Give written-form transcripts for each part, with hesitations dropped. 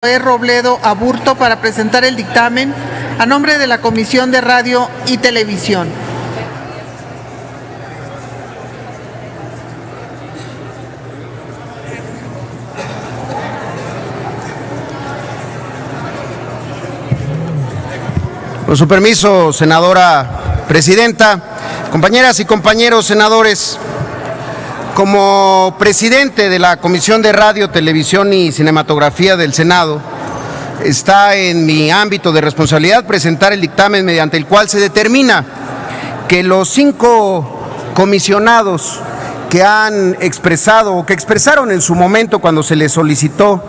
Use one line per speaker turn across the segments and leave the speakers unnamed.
Robledo Aburto para presentar el dictamen a nombre de la Comisión de Radio y Televisión.
Con su permiso, senadora presidenta, compañeras y compañeros senadores, como presidente de la Comisión de Radio, Televisión y Cinematografía del Senado, está en mi ámbito de responsabilidad presentar el dictamen mediante el cual se determina que los 5 comisionados que han expresado o que expresaron en su momento cuando se les solicitó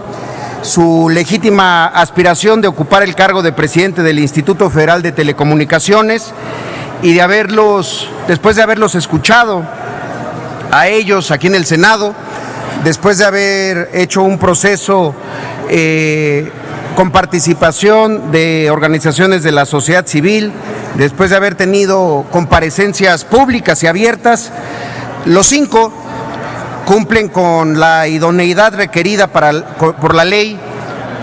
su legítima aspiración de ocupar el cargo de presidente del Instituto Federal de Telecomunicaciones y después de haberlos escuchado a ellos aquí en el Senado, después de haber hecho un proceso con participación de organizaciones de la sociedad civil, después de haber tenido comparecencias públicas y abiertas, los 5 cumplen con la idoneidad requerida por la ley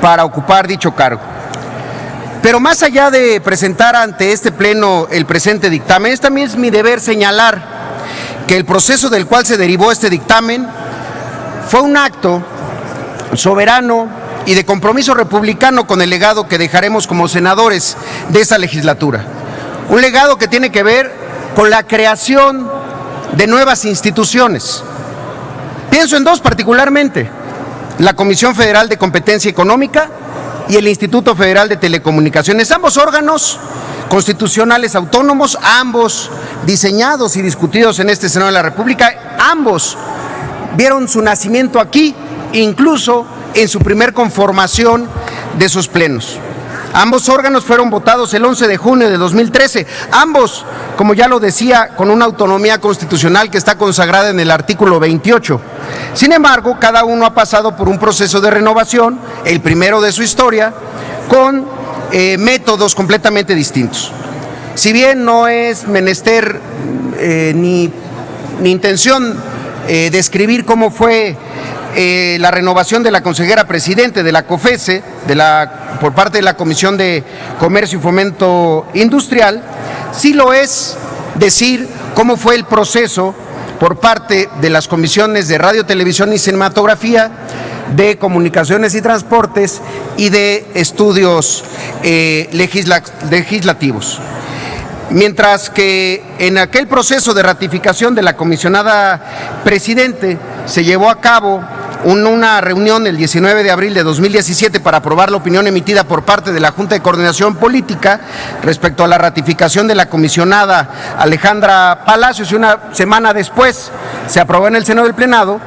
para ocupar dicho cargo. Pero más allá de presentar ante este pleno el presente dictamen, también es mi deber señalar que el proceso del cual se derivó este dictamen fue un acto soberano y de compromiso republicano con el legado que dejaremos como senadores de esta legislatura. Un legado que tiene que ver con la creación de nuevas instituciones. Pienso en 2 particularmente: la Comisión Federal de Competencia Económica y el Instituto Federal de Telecomunicaciones, ambos órganos constitucionales autónomos, ambos diseñados y discutidos en este Senado de la República, ambos vieron su nacimiento aquí, incluso en su primer conformación de sus plenos. Ambos órganos fueron votados el 11 de junio de 2013, ambos, como ya lo decía, con una autonomía constitucional que está consagrada en el artículo 28. Sin embargo, cada uno ha pasado por un proceso de renovación, el primero de su historia, con métodos completamente distintos. Si bien no es menester ni intención describir cómo fue la renovación de la consejera presidente de la COFESE, por parte de la Comisión de Comercio y Fomento Industrial, sí lo es decir cómo fue el proceso por parte de las comisiones de Radio, Televisión y Cinematografía, de Comunicaciones y Transportes y de Estudios Legislativos. Mientras que en aquel proceso de ratificación de la comisionada presidente se llevó a cabo una reunión el 19 de abril de 2017 para aprobar la opinión emitida por parte de la Junta de Coordinación Política respecto a la ratificación de la comisionada Alejandra Palacios, y una semana después se aprobó en el Senado del Plenado.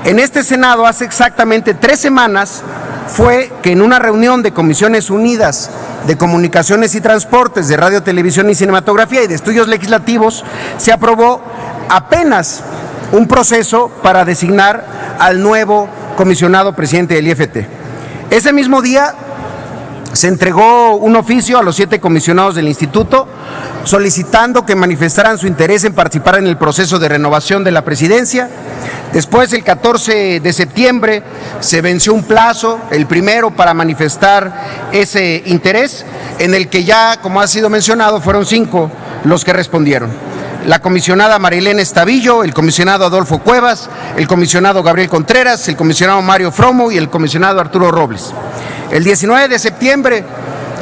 En este Senado, hace exactamente 3 semanas, fue que en una reunión de Comisiones Unidas de Comunicaciones y Transportes, de Radio, Televisión y Cinematografía y de Estudios Legislativos, se aprobó apenas un proceso para designar al nuevo comisionado presidente del IFT. Ese mismo día se entregó un oficio a los 7 comisionados del instituto solicitando que manifestaran su interés en participar en el proceso de renovación de la presidencia. Después, el 14 de septiembre, se venció un plazo, el primero, para manifestar ese interés, en el que ya, como ha sido mencionado, fueron 5 los que respondieron: la comisionada Marilena Estavillo, el comisionado Adolfo Cuevas, el comisionado Gabriel Contreras, el comisionado Mario Fromo y el comisionado Arturo Robles. El 19 de septiembre,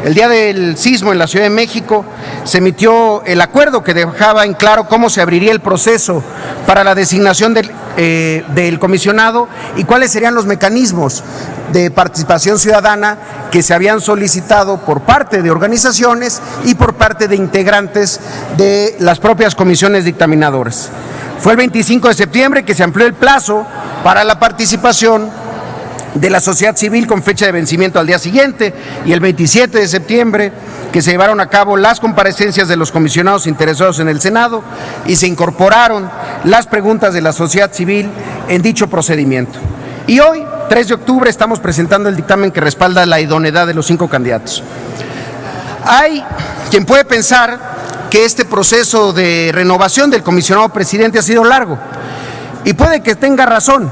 el día del sismo en la Ciudad de México, se emitió el acuerdo que dejaba en claro cómo se abriría el proceso para la designación del comisionado y cuáles serían los mecanismos de participación ciudadana que se habían solicitado por parte de organizaciones y por parte de integrantes de las propias comisiones dictaminadoras. Fue el 25 de septiembre que se amplió el plazo para la participación de la sociedad civil con fecha de vencimiento al día siguiente, y el 27 de septiembre que se llevaron a cabo las comparecencias de los comisionados interesados en el Senado y se incorporaron las preguntas de la sociedad civil en dicho procedimiento. Y hoy, 3 de octubre, estamos presentando el dictamen que respalda la idoneidad de los 5 candidatos. Hay quien puede pensar que este proceso de renovación del comisionado presidente ha sido largo, y puede que tenga razón,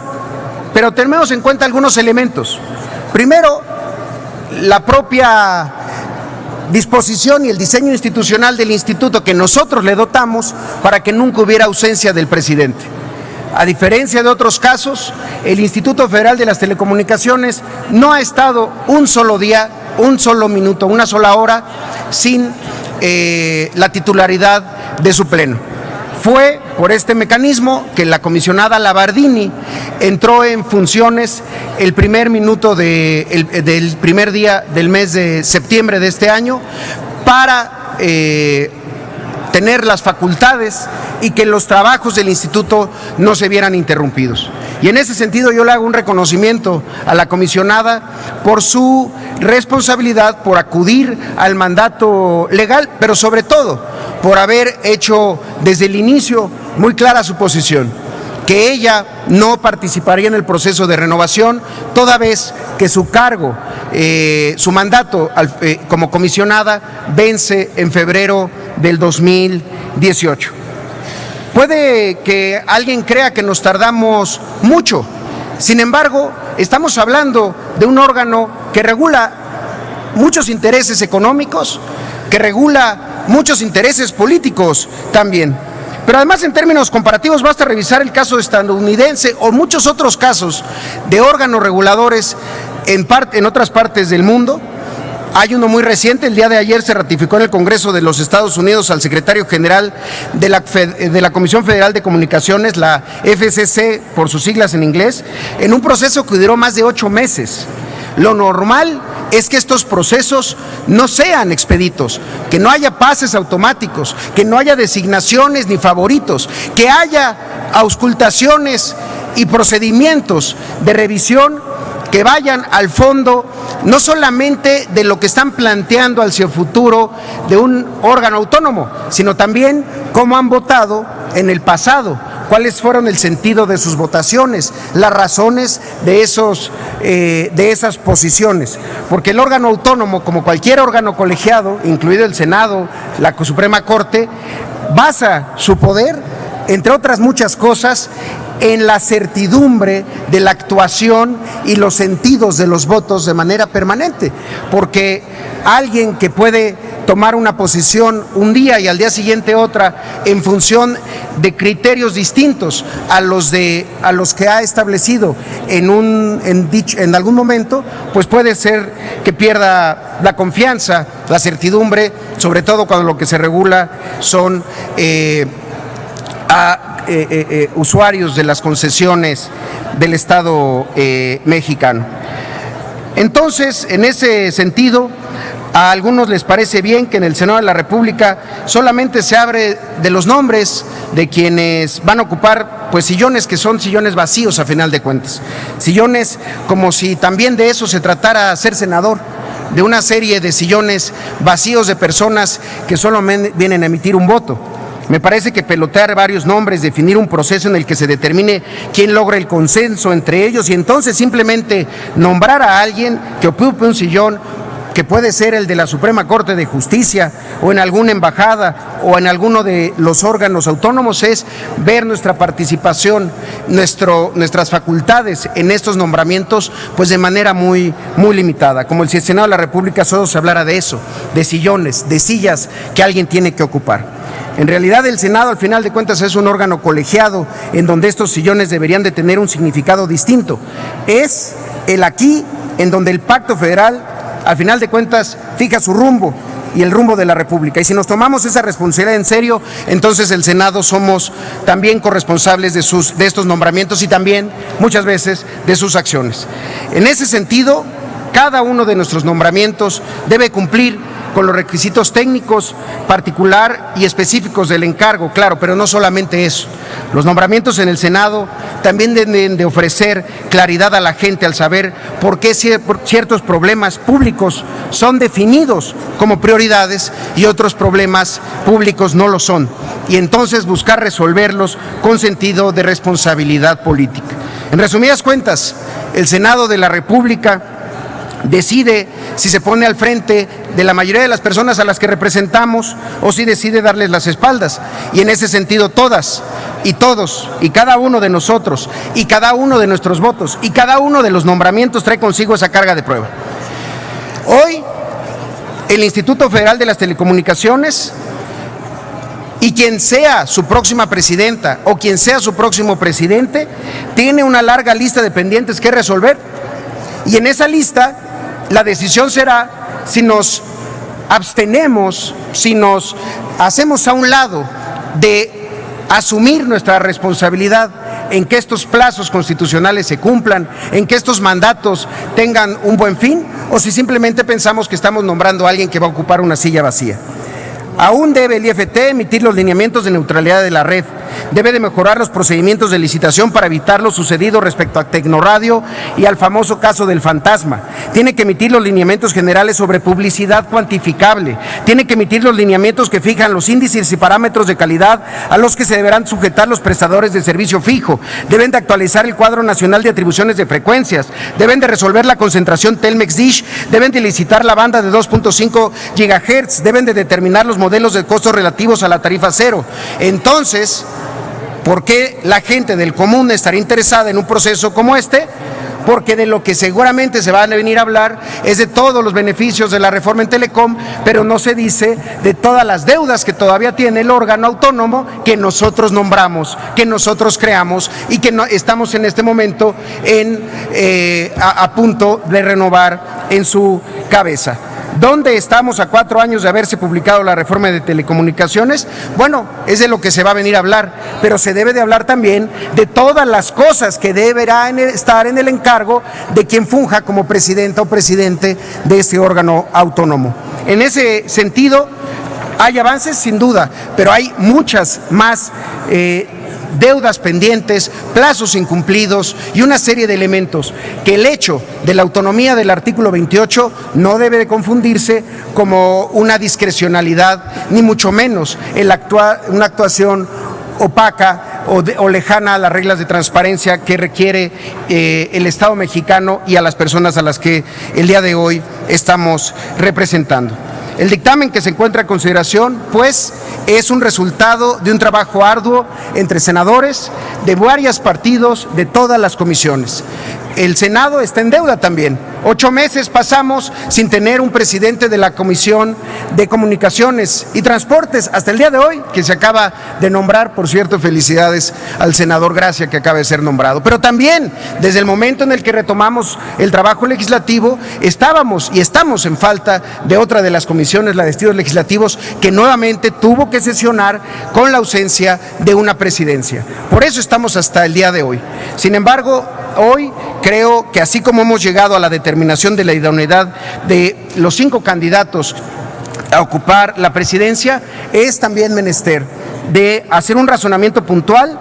pero tenemos en cuenta algunos elementos. Primero, la propia disposición y el diseño institucional del instituto que nosotros le dotamos para que nunca hubiera ausencia del presidente. A diferencia de otros casos, el Instituto Federal de las Telecomunicaciones no ha estado un solo día, un solo minuto, una sola hora sin la titularidad de su pleno. Fue por este mecanismo que la comisionada Labardini entró en funciones el primer minuto del primer día del mes de septiembre de este año para tener las facultades y que los trabajos del instituto no se vieran interrumpidos. Y en ese sentido yo le hago un reconocimiento a la comisionada por su responsabilidad, por acudir al mandato legal, pero sobre todo por haber hecho desde el inicio muy clara su posición, que ella no participaría en el proceso de renovación, toda vez que su cargo, su mandato como comisionada vence en febrero del 2018. Puede que alguien crea que nos tardamos mucho, sin embargo, estamos hablando de un órgano que regula muchos intereses económicos, que regula muchos intereses políticos también. Pero además, en términos comparativos, basta revisar el caso estadounidense o muchos otros casos de órganos reguladores en otras partes del mundo. Hay uno muy reciente, el día de ayer se ratificó en el Congreso de los Estados Unidos al secretario general de la Comisión Federal de Comunicaciones, la FCC por sus siglas en inglés, en un proceso que duró más de 8 meses. Lo normal es que estos procesos no sean expeditos, que no haya pases automáticos, que no haya designaciones ni favoritos, que haya auscultaciones y procedimientos de revisión que vayan al fondo no solamente de lo que están planteando hacia el futuro de un órgano autónomo, sino también cómo han votado en el pasado, cuáles fueron el sentido de sus votaciones, las razones de esas posiciones. Porque el órgano autónomo, como cualquier órgano colegiado, incluido el Senado, la Suprema Corte, basa su poder, entre otras muchas cosas, en la certidumbre de la actuación y los sentidos de los votos de manera permanente, porque alguien que puede tomar una posición un día y al día siguiente otra en función de criterios distintos a los que ha establecido en algún momento, pues puede ser que pierda la confianza, la certidumbre, sobre todo cuando lo que se regula son usuarios de las concesiones del Estado mexicano. Entonces, en ese sentido, a algunos les parece bien que en el Senado de la República solamente se hable de los nombres de quienes van a ocupar pues sillones que son sillones vacíos a final de cuentas, sillones como si también de eso se tratara ser senador, de una serie de sillones vacíos de personas que solo vienen a emitir un voto. Me parece que pelotear varios nombres, definir un proceso en el que se determine quién logra el consenso entre ellos y entonces simplemente nombrar a alguien que ocupe un sillón que puede ser el de la Suprema Corte de Justicia o en alguna embajada o en alguno de los órganos autónomos, es ver nuestra participación, nuestras facultades en estos nombramientos pues de manera muy, muy limitada, como si el Senado de la República solo se hablara de eso, de sillones, de sillas que alguien tiene que ocupar. En realidad el Senado al final de cuentas es un órgano colegiado en donde estos sillones deberían de tener un significado distinto. Es el aquí en donde el Pacto Federal al final de cuentas fija su rumbo y el rumbo de la República. Y si nos tomamos esa responsabilidad en serio, entonces el Senado somos también corresponsables de estos nombramientos y también muchas veces de sus acciones. En ese sentido, cada uno de nuestros nombramientos debe cumplir con los requisitos técnicos, particular y específicos del encargo, claro, pero no solamente eso. Los nombramientos en el Senado también deben de ofrecer claridad a la gente al saber por qué ciertos problemas públicos son definidos como prioridades y otros problemas públicos no lo son, y entonces buscar resolverlos con sentido de responsabilidad política. En resumidas cuentas, el Senado de la República decide si se pone al frente de la mayoría de las personas a las que representamos o si decide darles las espaldas. Y en ese sentido todas y todos y cada uno de nosotros y cada uno de nuestros votos y cada uno de los nombramientos trae consigo esa carga de prueba. Hoy, el Instituto Federal de las Telecomunicaciones y quien sea su próxima presidenta o quien sea su próximo presidente tiene una larga lista de pendientes que resolver, y en esa lista la decisión será si nos abstenemos, si nos hacemos a un lado de asumir nuestra responsabilidad en que estos plazos constitucionales se cumplan, en que estos mandatos tengan un buen fin, o si simplemente pensamos que estamos nombrando a alguien que va a ocupar una silla vacía. Aún debe el IFT emitir los lineamientos de neutralidad de la red, debe de mejorar los procedimientos de licitación para evitar lo sucedido respecto a Tecnoradio y al famoso caso del fantasma. Tiene que emitir los lineamientos generales sobre publicidad cuantificable. Tiene que emitir los lineamientos que fijan los índices y parámetros de calidad a los que se deberán sujetar los prestadores de servicio fijo. Deben de actualizar el cuadro nacional de atribuciones de frecuencias. Deben de resolver la concentración Telmex-Dish. Deben de licitar la banda de 2.5 GHz. Deben de determinar los modelos de costos relativos a la tarifa cero. Entonces, ¿por qué la gente del común estaría interesada en un proceso como este? Porque de lo que seguramente se van a venir a hablar es de todos los beneficios de la reforma en Telecom, pero no se dice de todas las deudas que todavía tiene el órgano autónomo que nosotros nombramos, que nosotros creamos y que estamos en este momento a punto de renovar en su cabeza. ¿Dónde estamos a 4 años de haberse publicado la reforma de telecomunicaciones? Bueno, es de lo que se va a venir a hablar, pero se debe de hablar también de todas las cosas que deberán estar en el encargo de quien funja como presidenta o presidente de este órgano autónomo. En ese sentido, hay avances sin duda, pero hay muchas más deudas pendientes, plazos incumplidos y una serie de elementos que el hecho de la autonomía del artículo 28 no debe de confundirse como una discrecionalidad, ni mucho menos una actuación opaca o lejana a las reglas de transparencia que requiere el Estado mexicano y a las personas a las que el día de hoy estamos representando. El dictamen que se encuentra en consideración, pues, es un resultado de un trabajo arduo entre senadores de varios partidos, de todas las comisiones. El Senado está en deuda también. 8 meses pasamos sin tener un presidente de la Comisión de Comunicaciones y Transportes hasta el día de hoy, que se acaba de nombrar. Por cierto, felicidades al senador Gracia, que acaba de ser nombrado. Pero también, desde el momento en el que retomamos el trabajo legislativo, estábamos y estamos en falta de otra de las comisiones, la de estudios legislativos, que nuevamente tuvo que sesionar con la ausencia de una presidencia. Por eso estamos hasta el día de hoy. Sin embargo, hoy creo que así como hemos llegado a la determinación de la idoneidad de los 5 candidatos a ocupar la presidencia, es también menester de hacer un razonamiento puntual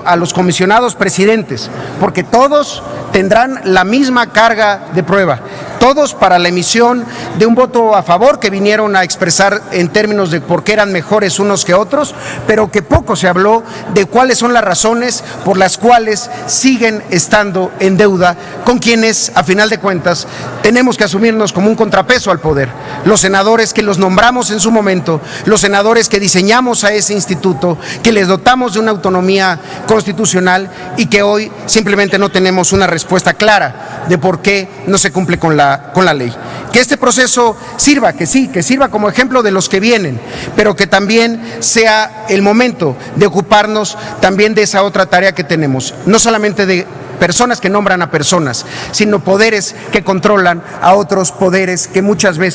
a los comisionados presidentes, porque todos tendrán la misma carga de prueba, todos para la emisión de un voto a favor que vinieron a expresar en términos de por qué eran mejores unos que otros, pero que poco se habló de cuáles son las razones por las cuales siguen estando en deuda con quienes, a final de cuentas, tenemos que asumirnos como un contrapeso al poder. Los senadores que los nombramos en su momento, los senadores que diseñamos a ese instituto, que les dotamos de una autonomía constitucional y que hoy simplemente no tenemos una respuesta clara de por qué no se cumple con la ley. Que este proceso sirva, que sirva como ejemplo de los que vienen, pero que también sea el momento de ocuparnos también de esa otra tarea que tenemos, no solamente de personas que nombran a personas, sino poderes que controlan a otros poderes que muchas veces